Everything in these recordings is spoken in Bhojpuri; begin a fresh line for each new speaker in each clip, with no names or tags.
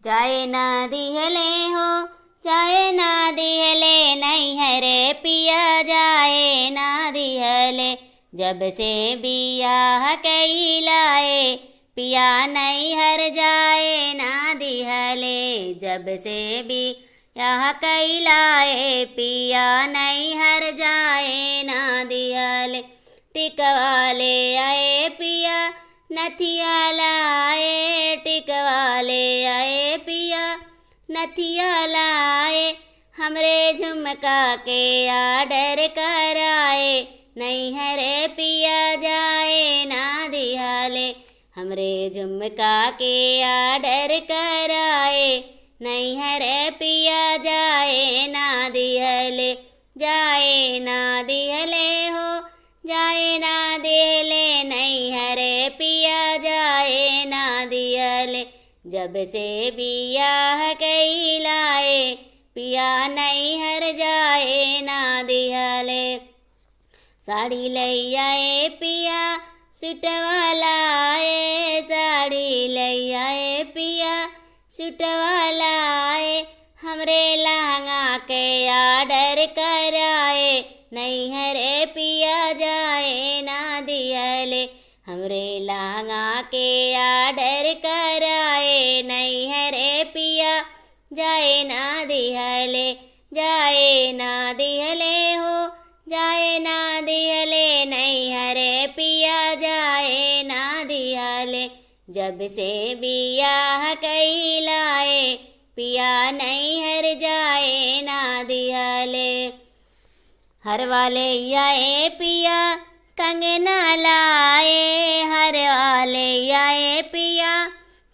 जाए ना दिहले हो जाए ना दिहले नैहरे पिया जाए ना दिहले। जब से बियाह कैलाए पिया नैहर जाए ना दिहले। जब से बियाह कैलाए पिया नैहर जाए ना दिहले। टिकवा ले आए पिया नथिया लाए टिकवा ले आए पिया नथिया लाए। हमरे झुमका के आर्डर कराए नैहरे पिया जाए ना दिहले। हमरे झुमका के आर्डर कराए नैहरे पिया जाए ना दिहले। जाए ना दिहले हो जाए ना दिहले नैहरे पिया जाए ना दिहले। जब से बियाह कैलाए पिया नैहर जाए ना दिहले। साड़ी लई आए पिया सूटवा लाए साड़ी लई आए पिया सूटवा लाए। हमरे लहंगा के आर्डर कराए नैहरे पिया जाए ना दिहले। हमरे लहंगा के आर्डर कराए नैहरे पिया जाए ना दिहले। जाए ना दिहले हो जाए ना दिहले नैहरे पिया जाए ना दिहले। जब से बियाह कैलाए पिया नैहर जाए ना दिहले। हरवा ले आए पिया कंगना लाए हरवा ले आए पिया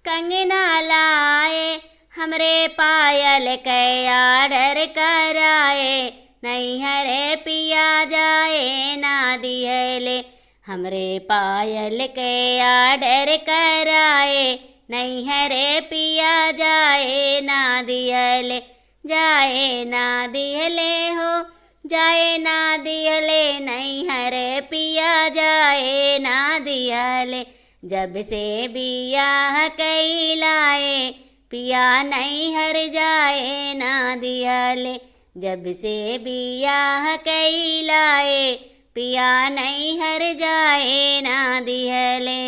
कंगना लाए। हमरे पायल के आर्डर कराए नैहरे पिया जाए ना दिहले। हमरे पायल के आर्डर कराए नैहरे पिया जाए ना दिहले। जाए ना दिहले हो जाए ना दिहले नैहरे पिया जाए ना दिहले। जब से बियाह कैलाए पिया नैहर जाए ना दिहले। जब से बियाह कैलाए पिया नैहर जाए ना दिहले।